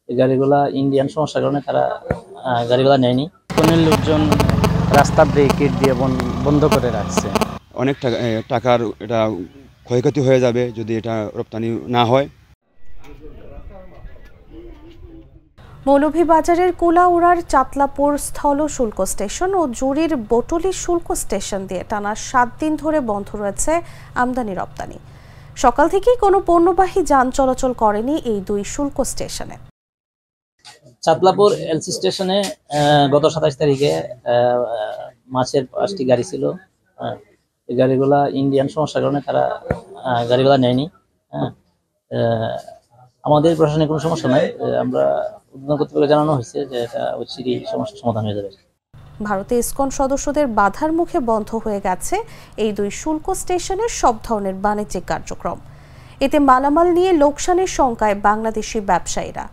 এই গাড়িগুলা ইন্ডিয়ান সমস্যার কারণে তারা গাড়িগুলা নেয়নি। কোনের লোকজন রাস্তা ব্রেকেট দিয়ে বন্ধ করে রাখছে। অনেক টাকার এটা ক্ষয়ক্ষতি হয়ে যাবে যদি এটা রপ্তানি না হয়। মৌলভীবাজারের কুলাউড়ার চাতলাপুর স্থল শুল্ক স্টেশন ও জুরির বটলি শুল্ক স্টেশন দিয়ে টানা 7 দিন ধরে বন্ধ রয়েছে আমদানি রপ্তানি। সকাল থেকেই কোনো পণ্যবাহী যান চলাচল করেনি এই দুই শুল্ক স্টেশনে। চাতলাপুর এলসি স্টেশনে গত 27 তারিখে মাছের 5টি গাড়ি ছিল। এই গাড়িগুলা ইন্ডিয়ান সমস্যার কারণে তারা গাড়িগুলা নেয়নি। আমাদের প্রশাসনের কোনো সমস্যা নাই, আমরা উদ্বোধন কর্তৃপক্ষকে জানানো হয়েছে যে এটা অচিরেই সমস্যার সমাধান হয়ে যাবে। ভারতে ইসকন সদস্যদের বাধার মুখে বন্ধ হয়ে গেছে এই দুই শুল্ক স্টেশনের সব ধরনের বাণিজ্যিক কার্যক্রম। এতে মালামাল নিয়ে লোকসানের শঙ্কায় বাংলাদেশি ব্যবসায়ীরা।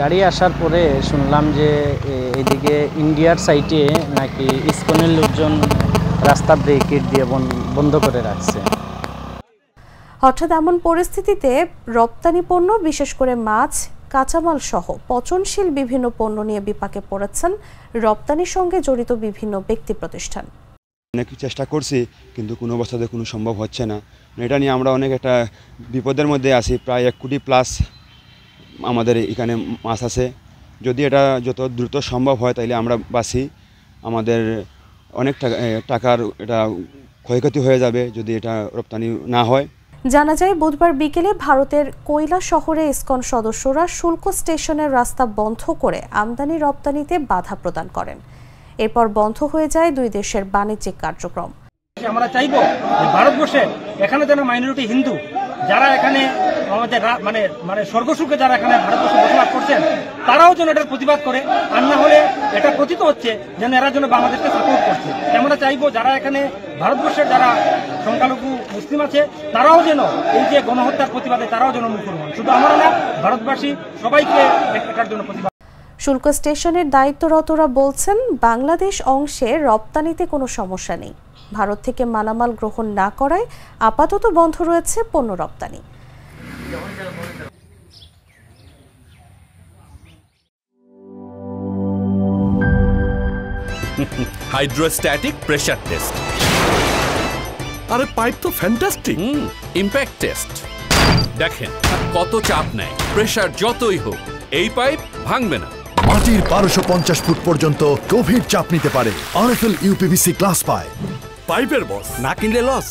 গাড়ি আসার পরে শুনলাম যে এদিকে ইন্ডিয়ার সাইটে নাকি ইসকনের লোকজন রাস্তা ব্রেকেট দিয়ে বন্ধ করে রাখছে। হঠাৎ এমন পরিস্থিতিতে রপ্তানি পণ্য, বিশেষ করে মাছ, কাঁচামাল সহ পচনশীল বিভিন্ন পণ্য নিয়ে বিপাকে পড়েছেন রপ্তানির সঙ্গে জড়িত বিভিন্ন ব্যক্তি প্রতিষ্ঠান। অনেক চেষ্টা করছি কিন্তু কোনো অবস্থাতে কোনো সম্ভব হচ্ছে না। এটা নিয়ে আমরা অনেক একটা বিপদের মধ্যে আছি। প্রায় 1 কোটি প্লাস আমাদের এখানে মাছ আছে। যদি এটা যত দ্রুত সম্ভব হয় তাহলে আমরা বাঁচি। আমাদের অনেক টাকার এটা ক্ষয়ক্ষতি হয়ে যাবে যদি এটা রপ্তানি না হয়। জানা যায় বুধবার বিকেলে ভারতের কৈলা শহরে ইসকন সদস্যরা শুল্ক স্টেশনের রাস্তা বন্ধ করে আমদানি রপ্তানিতে বাধা প্রদান করেন। এরপর বন্ধ হয়ে যায় দুই দেশের বাণিজ্যিক কার্যক্রম। আমরা চাইব ভারতবর্ষে এখানে যেন মাইনরিটি হিন্দু যারা এখানে আমাদের মানে স্বর্গসুখে যারা এখানে ভারতবর্ষে বসবাস করছেন তারাও যেন এটার প্রতিবাদ করে, আর না হলে এটা কথিত হচ্ছে যেন এরা যেন বাংলাদেশকে সাপোর্ট করছে। আমরা চাইবো যারা এখানে ভারতবর্ষের যারা সংখ্যালঘু মুসলিম আছে তারাও যেন এই যে গণহত্যার প্রতিবাদে তারাও যেন মুখর হন। শুধু আমরা না, ভারতবাসী সবাইকে এটার জন্য প্রতিবাদ। শুল্ক স্টেশনের দায়িত্বরতরা বলছেন বাংলাদেশ অংশে রপ্তানিতে কোনো সমস্যা নেই। ভারত থেকে মালামাল গ্রহণ না করায় আপাতত বন্ধ রয়েছে পণ্য রপ্তানি। Hydrostatic pressure test. আরে পাইপ তো ফ্যান্টাস্টিক। Impact test. দেখেন কত চাপ নেয়, প্রেসার যতই হোক এই পাইপ ভাঙবে না। মাটির 1250 ফুট পর্যন্ত গভীর চাপ নিতে পারে আরএফএল ইউপিভিসি গ্লাস পাইপ। পাইপের বস, না কিনলে লস।